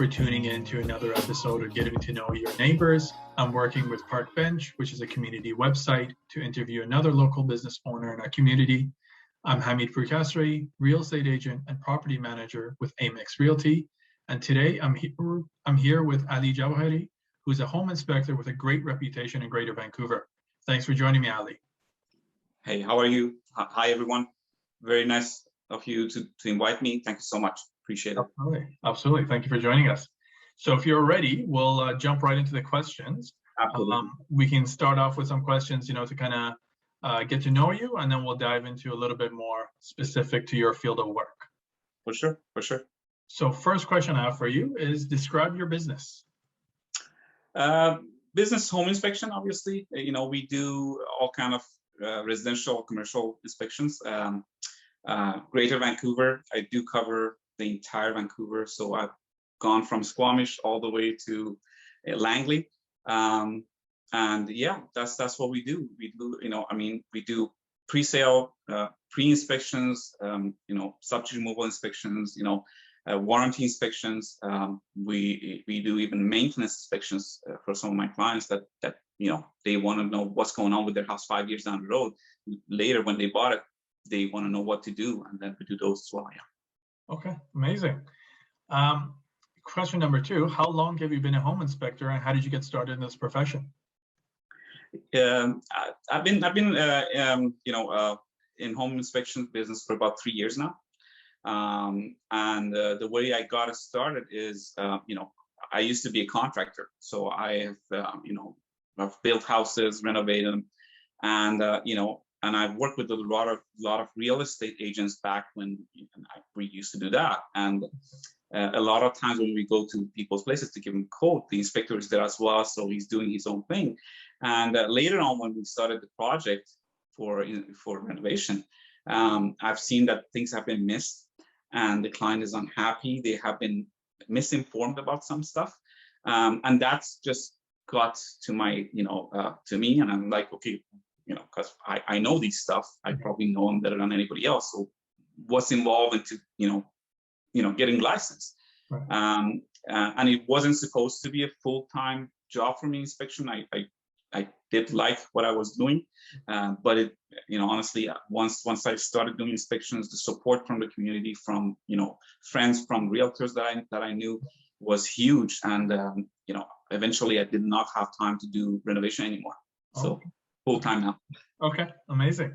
for tuning in to another episode of Getting to Know Your Neighbors. I'm working with Park Bench, which is a community website, to interview another local business owner in our community. I'm Hamid Pourkasraei, real estate agent and property manager with Amex Realty. And today I'm here with Ali Javaheri, who's a home inspector with a great reputation in Greater Vancouver. Thanks for joining me, Ali. Hey, how are you? Hi, everyone. Very nice of you to invite me. Thank you so much. Appreciate it. Absolutely. Thank you for joining us. So if you're ready, we'll jump right into the questions. Absolutely. We can start off with some questions, to kind of get to know you, and then we'll dive into a little bit more specific to your field of work. For sure. So first question I have for you is, describe your business. Business home inspection, obviously. We do all kind of residential, commercial inspections. Greater Vancouver, I do cover the entire Vancouver. So I've gone from Squamish all the way to Langley. And yeah, that's what we do. We do pre-sale, pre-inspections, subject removal inspections, warranty inspections. We do even maintenance inspections for some of my clients that they want to know what's going on with their house 5 years down the road. Later, when they bought it, they want to know what to do, and then we do those as well. Yeah. Okay, amazing. Question number 2: how long have you been a home inspector, and how did you get started in this profession? I've been in home inspection business for about 3 years now. And the way I got it started is, I used to be a contractor. So I have, I've built houses, renovated them, and, and I've worked with a lot of real estate agents back when we used to do that. And a lot of times when we go to people's places to give them a quote, the inspector is there as well. So he's doing his own thing. And later on, when we started the project for renovation, I've seen that things have been missed and the client is unhappy. They have been misinformed about some stuff. And that's just got to my, to me. And I'm like, okay, because I know these stuff. I probably know them better than anybody else. So what's involved into, getting licensed? Right. And it wasn't supposed to be a full-time job for me, inspection. I did like what I was doing, but it, honestly, once I started doing inspections, the support from the community, from friends, from realtors that I knew, was huge. And eventually, I did not have time to do renovation anymore. So full time now. Okay, amazing.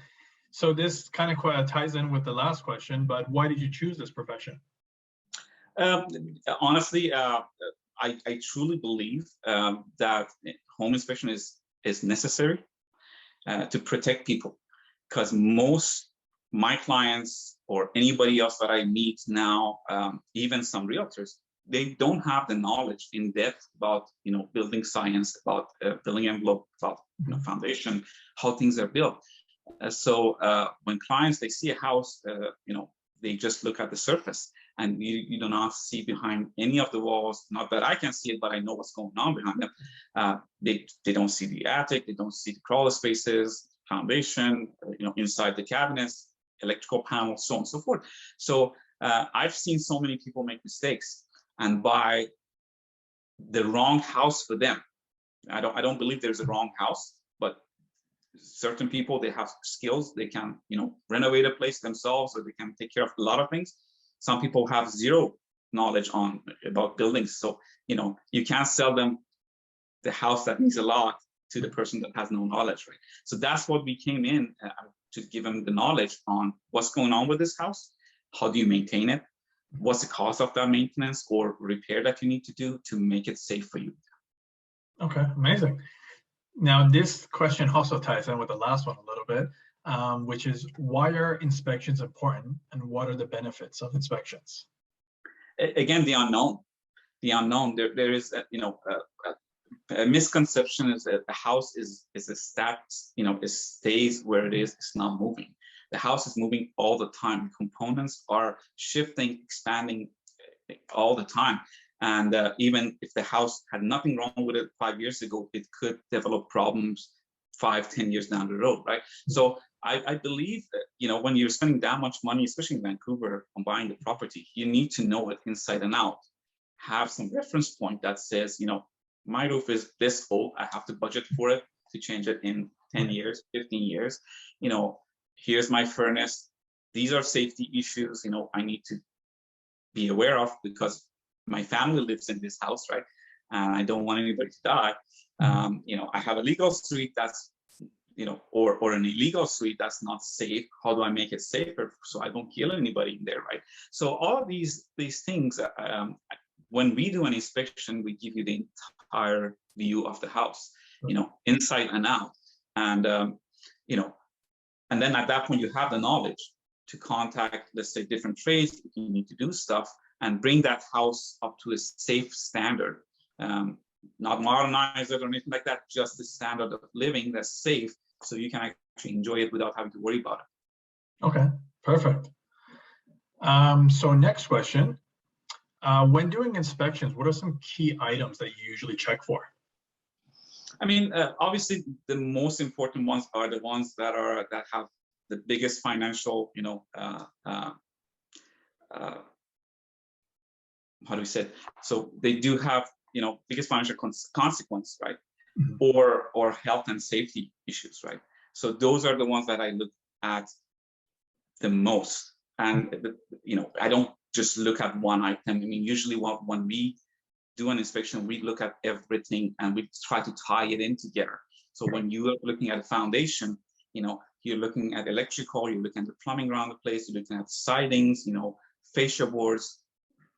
So this kind of ties in with the last question, but why did you choose this profession? Honestly, I truly believe that home inspection is necessary to protect people, because my clients or anybody else that I meet now, even some realtors, they don't have the knowledge in depth about building science, about building envelope, about foundation, how things are built. So when clients, they see a house, they just look at the surface, and you do not see behind any of the walls. Not that I can see it, but I know what's going on behind them. They don't see the attic, they don't see the crawl spaces, foundation, inside the cabinets, electrical panels, so on and so forth. So I've seen so many people make mistakes and buy the wrong house for them. I don't believe there's a wrong house, but certain people, they have skills. They can, renovate a place themselves, or they can take care of a lot of things. Some people have zero knowledge about buildings. So, you can't sell them the house that needs a lot to the person that has no knowledge, right? So that's what we came in to give them the knowledge on what's going on with this house. How do you maintain it? What's the cost of that maintenance or repair that you need to do to make it safe for you? Okay, amazing. Now, this question also ties in with the last one a little bit, which is, why are inspections important, and what are the benefits of inspections? Again, the unknown. The unknown. There is, a misconception is that the house is a it stays where it is. It's not moving. The house is moving all the time. Components are shifting, expanding all the time. And even if the house had nothing wrong with it 5 years ago, it could develop problems 5-10 years down the road, right? So I believe that, when you're spending that much money, especially in Vancouver, on buying the property, you need to know it inside and out. have some reference point that says, my roof is this old, I have to budget for it to change it in 10 years, 15 years. Here's my furnace. These are safety issues, I need to be aware of because my family lives in this house, right? And I don't want anybody to die. I have a legal suite that's, or an illegal suite that's not safe. How do I make it safer so I don't kill anybody in there, right? So all of these things, when we do an inspection, we give you the entire view of the house, inside and out. And, and then at that point, you have the knowledge to contact, let's say, different trades if you need to do stuff and bring that house up to a safe standard. Not modernize it or anything like that, just the standard of living that's safe so you can actually enjoy it without having to worry about it. Okay, perfect. So next question. When doing inspections, what are some key items that you usually check for? I mean, obviously, the most important ones are the ones that have the biggest financial, how do we say it? So they do have, biggest financial consequence, right? Or health and safety issues, right? So those are the ones that I look at the most. And, I don't just look at one item. I mean, usually when we do an inspection, we look at everything and we try to tie it in together. So when you are looking at a foundation, you're looking at electrical, you're looking at the plumbing around the place, you're looking at sidings, fascia boards,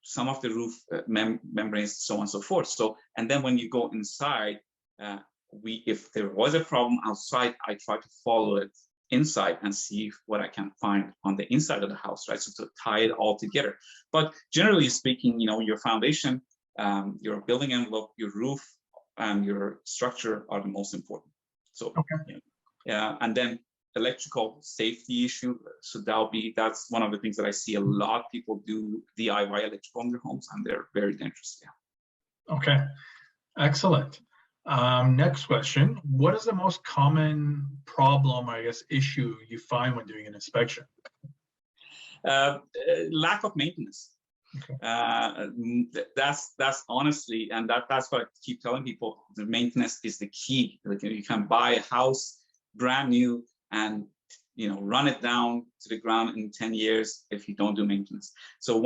some of the roof membranes, so on and so forth. So, and then when you go inside, if there was a problem outside, I try to follow it inside and see what I can find on the inside of the house, right? So to tie it all together. But generally speaking, your foundation, your building envelope, your roof, and your structure are the most important. So, and then electrical safety issue. So that's one of the things that I see a lot of people do DIY electrical in their homes, and they're very dangerous. Yeah. Okay, excellent. Next question. What is the most common problem, I guess, issue you find when doing an inspection? Lack of maintenance. Okay. That's honestly, and that's what I keep telling people, the maintenance is the key. Like, you can buy a house brand new and run it down to the ground in 10 years if you don't do maintenance. So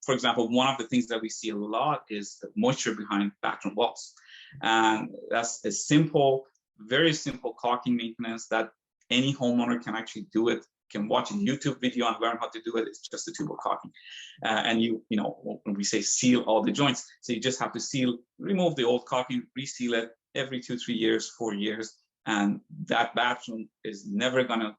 for example, one of the things that we see a lot is moisture behind bathroom walls. And that's a very simple caulking maintenance that any homeowner can actually do it, can watch a YouTube video and learn how to do it. It's just a tube of caulking. And when we say seal all the joints, so you just have to remove the old caulking, reseal it every 2, 3 years, 4 years. And that bathroom is never gonna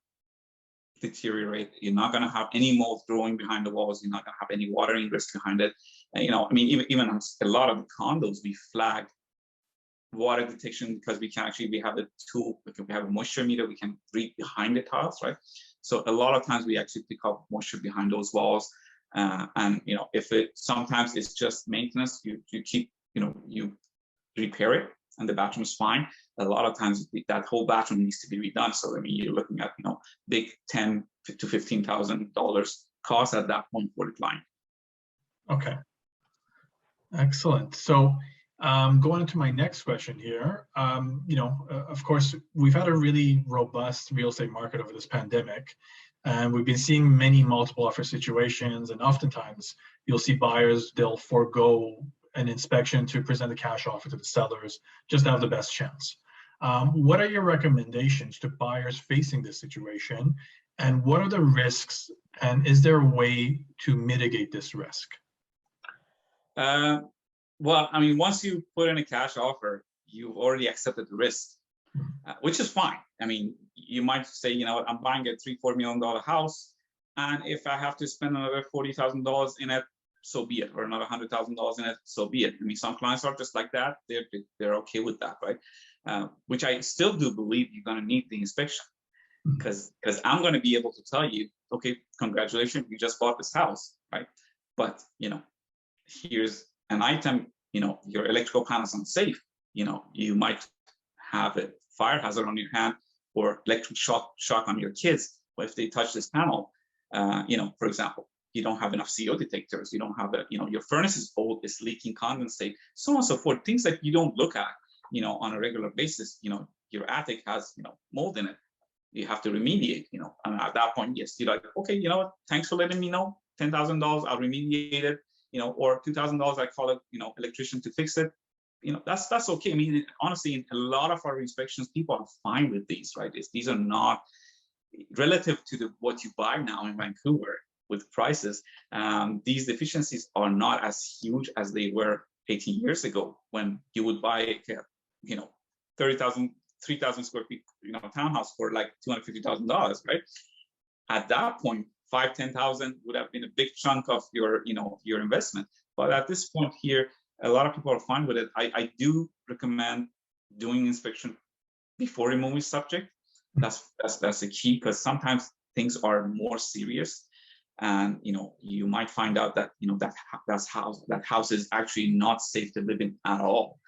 deteriorate. You're not gonna have any mold growing behind the walls. You're not gonna have any water ingress behind it. And, even on a lot of the condos, we flag water detection because we have a tool, we have a moisture meter, we can read behind the tiles, right? So a lot of times we actually pick up moisture behind those walls. And if sometimes it's just maintenance, you keep, you repair it and the bathroom is fine. A lot of times that whole bathroom needs to be redone. So you're looking at big $10,000 to $15,000 cost at that point for the client. Okay, excellent. So going into my next question here, of course, we've had a really robust real estate market over this pandemic, and we've been seeing many multiple offer situations, and oftentimes you'll see buyers, they'll forego an inspection to present a cash offer to the sellers just to have the best chance. What are your recommendations to buyers facing this situation, and what are the risks, and is there a way to mitigate this risk? Well, I mean, once you put in a cash offer, you've already accepted the risk, which is fine. I mean, you might say, I'm buying a $3-4 million house, and if I have to spend another $40,000 in it, so be it, or another $100,000 in it, so be it. I mean, some clients are just like that. They're okay with that, right? Which I still do believe you're going to need the inspection, because I'm going to be able to tell you, okay, congratulations, you just bought this house, right? But here's an item, your electrical panel's unsafe. You might have a fire hazard on your hand or electric shock on your kids. But if they touch this panel, for example, you don't have enough CO detectors, you don't have your furnace is old, it's leaking condensate, so on and so forth. Things that you don't look at, on a regular basis. Your attic has, mold in it. You have to remediate, and at that point, yes, you're like, okay, thanks for letting me know. $10,000, I'll remediate it, or $2,000, I call it, electrician to fix it. That's okay. I mean, honestly, in a lot of our inspections, people are fine with these, right? These are not relative to what you buy now in Vancouver with prices. These deficiencies are not as huge as they were 18 years ago, when you would buy, 30,000, 3,000 square feet, townhouse for like $250,000, right? At that point, 5,000-10,000 would have been a big chunk of your, your investment. But at this point here, a lot of people are fine with it. I do recommend doing inspection before removing subject. That's the key, because sometimes things are more serious, and you might find out that that house is actually not safe to live in at all.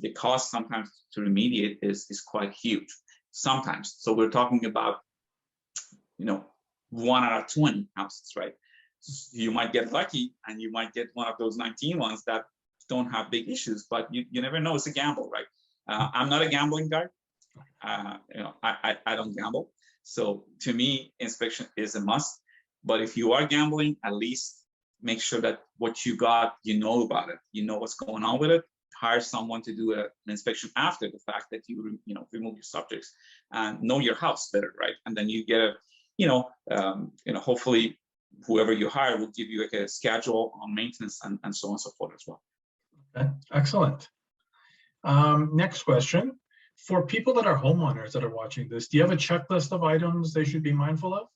The cost sometimes to remediate is quite huge. Sometimes, so we're talking about 1 out of 20 houses, right? You might get lucky, and you might get one of those 19 ones that don't have big issues, but you never know. It's a gamble, right? I'm not a gambling guy. I don't gamble. So to me, inspection is a must. But if you are gambling, at least make sure that what you got, about it, what's going on with it. Hire someone to do an inspection after the fact that you remove your subjects, and know your house better, right? And then you get hopefully whoever you hire will give you like a schedule on maintenance and so on and so forth as well. Okay, excellent. Next question. For people that are homeowners that are watching this, do you have a checklist of items they should be mindful of?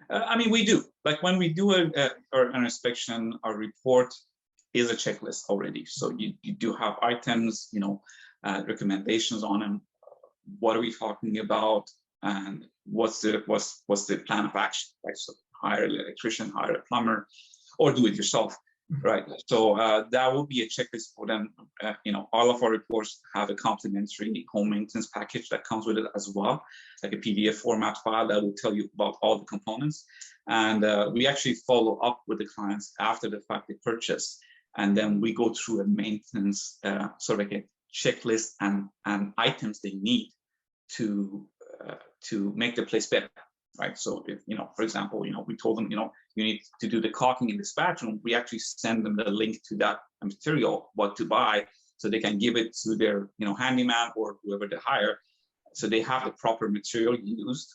I mean, we do. Like when we do an inspection, our report is a checklist already. So you do have items, recommendations on them. What are we talking about, and what's the plan of action? Right. So hire an electrician, hire a plumber, or do it yourself. Right. So that will be a checklist for them. All of our reports have a complimentary home maintenance package that comes with it as well, like a PDF format file that will tell you about all the components. And we actually follow up with the clients after the fact they purchase. And then we go through a maintenance sort of like a checklist and items they need to make the place better. Right. So if, for example, we told them, you need to do the caulking in this bathroom, we actually send them the link to that material, what to buy, so they can give it to their, handyman or whoever they hire. So they have the proper material used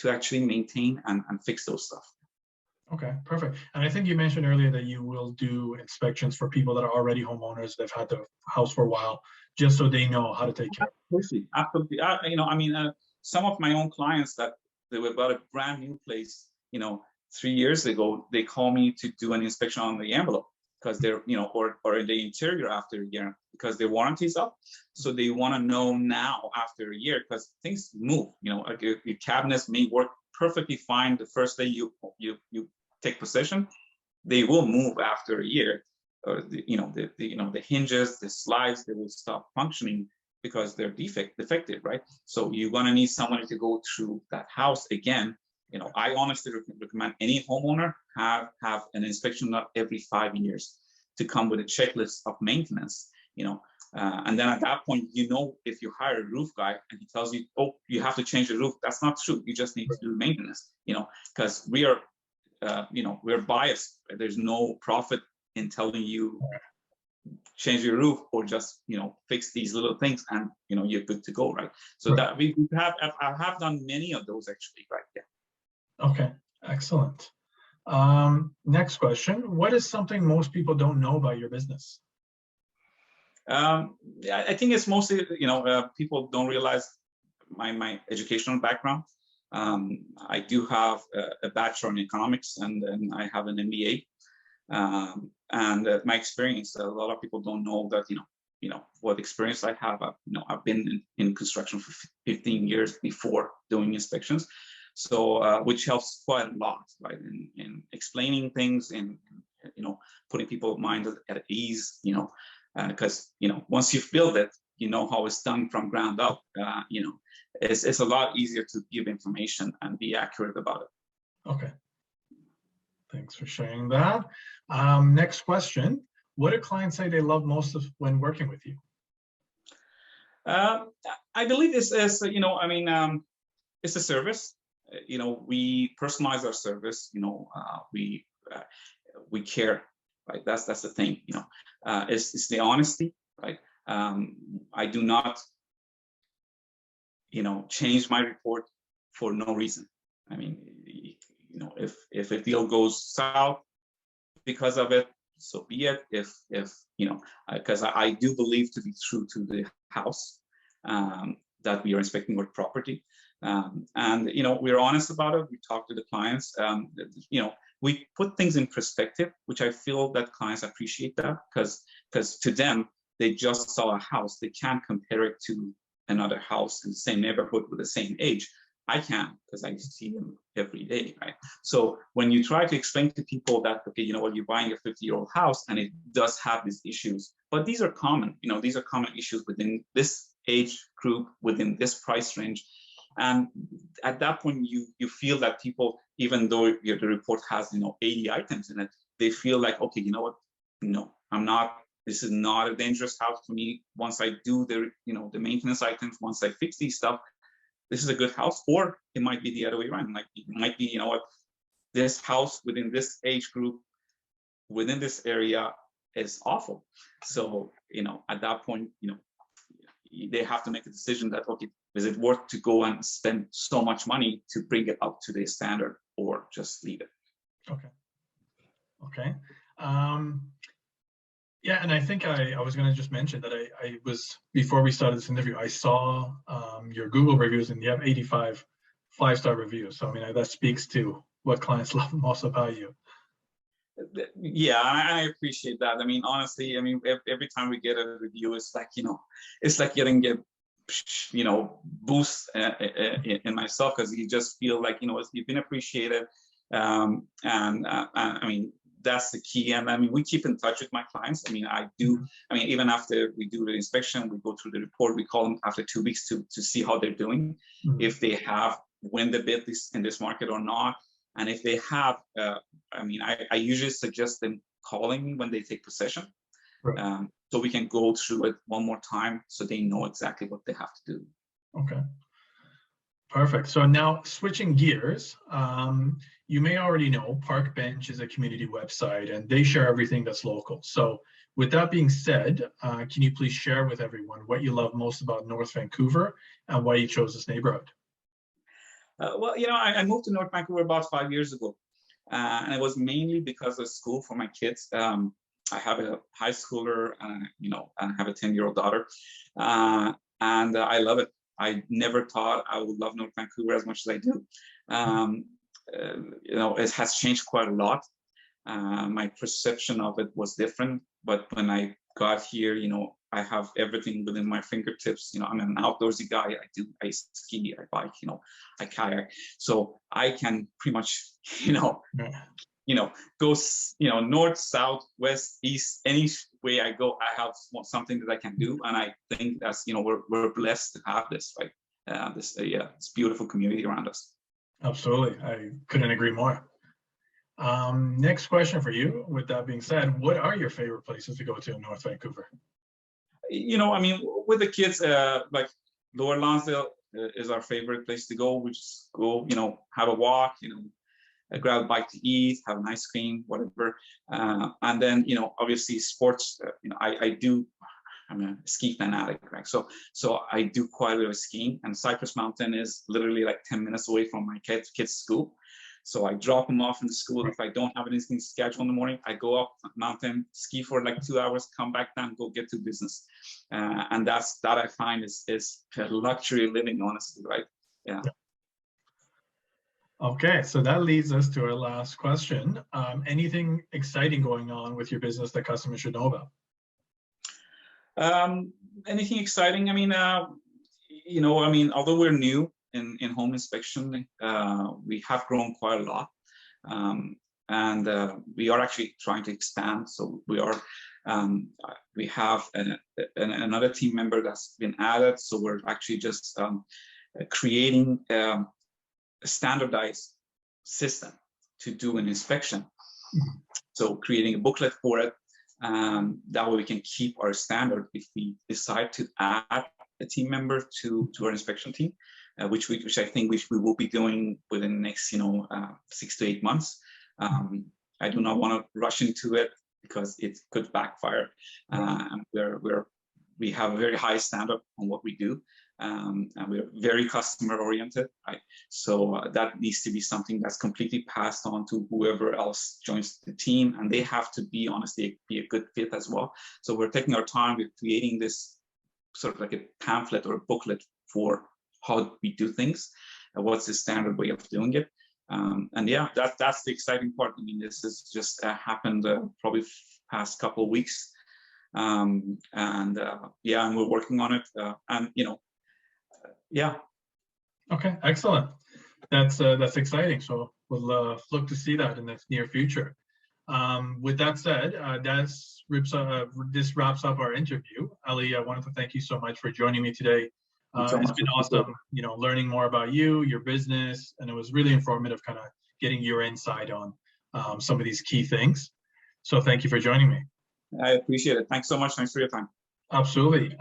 to actually maintain and fix those stuff. Okay, perfect. And I think you mentioned earlier that you will do inspections for people that are already homeowners, they've had the house for a while, just so they know how to take care of it. Absolutely. Some of my own clients that they were bought a brand new place, 3 years ago, they call me to do an inspection on the envelope because they're, or in the interior after a year because their warranty is up. So they want to know now after a year, because things move, like your cabinets may work perfectly fine the first day you take possession. They will move after a year. The hinges, the slides, they will stop functioning because they're defective, right? So you're gonna need somebody to go through that house again. I honestly recommend any homeowner have an inspection every 5 years to come with a checklist of maintenance. And then at that point, if you hire a roof guy and he tells you, oh, you have to change the roof, that's not true. You just need to do maintenance. Because we are, we're biased. There's no profit in telling you change your roof or just fix these little things and you're good to go, right? So that I have done many of those actually, right? Yeah. Okay, excellent. Next question. What is something most people don't know about your business? I think it's mostly people don't realize my educational background. I do have a bachelor in economics, and then I have an MBA. And my experience, a lot of people don't know that what experience I have. I've been in construction for 15 years before doing inspections, so which helps quite a lot, right, in explaining things, in putting people's minds at ease, because once you've built it, how it's done from ground up. It's a lot easier to give information and be accurate about it. Okay. Thanks for sharing that. Next question. What do clients say they love most when working with you? I believe this is, it's a service. We personalize our service. We care, right? That's the thing. It's the honesty, right? I do not, change my report for no reason. I mean, if a deal goes south because of it, so be it. If because I do believe to be true to the house that we are inspecting our property, and we're honest about it. We talk to the clients. We put things in perspective, which I feel that clients appreciate that, because to them, they just saw a house. They can't compare it to another house in the same neighborhood with the same age. I can, because I see them every day, right? So when you try to explain to people that, okay, you're buying a 50-year-old house and it does have these issues, but these are common, these are common issues within this age group, within this price range. And at that point, you feel that people, even though the report has, 80 items in it, they feel like, okay, you know what? No, this is not a dangerous house for me. Once I do the maintenance items, once I fix these stuff, this is a good house. Or it might be the other way around. Like it might be, this house within this age group, within this area is awful. So, at that point, they have to make a decision that, okay, is it worth to go and spend so much money to bring it up to their standard, or just leave it? Okay. Yeah, and I think I was going to just mention that I was, before we started this interview, I saw your Google reviews, and you have 85 5-star reviews. So, I mean, that speaks to what clients love most about you. Yeah, I appreciate that. I mean, honestly, every time we get a review, it's like, it's like getting a, boost in myself, because you just feel like, you've been appreciated. And I mean, that's the key. And we keep in touch with my clients. Even after we do the inspection, we go through the report, we call them after 2 weeks to see how they're doing, if they have won the bid in this market or not. And if they have, I usually suggest them calling me when they take possession, right. So we can go through it one more time so they know exactly what they have to do. Okay. Perfect. So now switching gears, you may already know Parkbench is a community website and they share everything that's local. So with that being said, can you please share with everyone what you love most about North Vancouver and why you chose this neighborhood? I moved to North Vancouver about 5 years ago, and it was mainly because of school for my kids. I have a high schooler, and I have a 10-year-old daughter, and I love it. I never thought I would love North Vancouver as much as I do. It has changed quite a lot. My perception of it was different, but when I got here, I have everything within my fingertips. I'm an outdoorsy guy. I ski, I bike, I kayak. So I can pretty much, go, north, south, west, east, any way I go, I have something that I can do. And I think that's, we're blessed to have this, right? This beautiful community around us. Absolutely. I couldn't agree more. Next question for you. With that being said, what are your favorite places to go to in North Vancouver? With the kids, like Lower Lonsdale is our favorite place to go. We just go, have a walk, grab a bite to eat, have an ice cream, whatever. And then, obviously sports, I'm a ski fanatic, right? So I do quite a bit of skiing, and Cypress Mountain is literally like 10 minutes away from my kids' school. So I drop them off in the school. If I don't have anything scheduled in the morning, I go up the mountain, ski for like 2 hours, come back down, go get to business. And that I find is luxury living, honestly, right? Yeah. Okay, so that leads us to our last question. Anything exciting going on with your business that customers should know about? Anything exciting? Although we're new in home inspection, we have grown quite a lot, and we are actually trying to expand. So we have another team member that's been added. So we're actually just creating a standardized system to do an inspection. So creating a booklet for it. That way we can keep our standard if we decide to add a team member to our inspection team, which I think we will be doing within the next 6 to 8 months. I do not want to rush into it because it could backfire. And we have a very high standard on what we do, and we're very customer oriented, right? So that needs to be something that's completely passed on to whoever else joins the team, and they have to be honestly be a good fit as well. So we're taking our time with creating this sort of like a pamphlet or a booklet for how we do things, what's the standard way of doing it. And yeah, that's the exciting part. I mean, this has just happened probably past couple of weeks. And we're working on it. Yeah. Okay, excellent. That's exciting. So we'll look to see that in the near future. With that said, this wraps up our interview. Ali, I wanted to thank you so much for joining me today. It's been awesome, learning more about you, your business, and it was really informative kind of getting your insight on some of these key things. So thank you for joining me. I appreciate it. Thanks so much. Thanks for your time. Absolutely.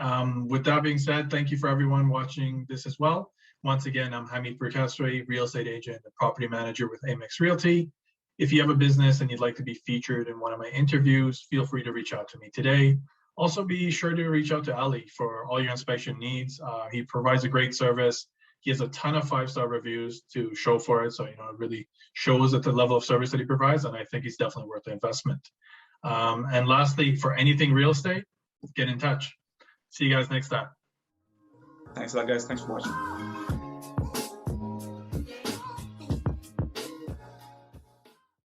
With that being said, thank you for everyone watching this as well. Once again, I'm Hamid Pourkasraei, real estate agent and property manager with Amex Realty. If you have a business and you'd like to be featured in one of my interviews, feel free to reach out to me today. Also, be sure to reach out to Ali for all your inspection needs. He provides a great service. He has a ton of 5-star reviews to show for it. So, it really shows at the level of service that he provides. And I think he's definitely worth the investment. And lastly, for anything real estate, get in touch. See you guys next time. Thanks a lot, guys. Thanks for watching.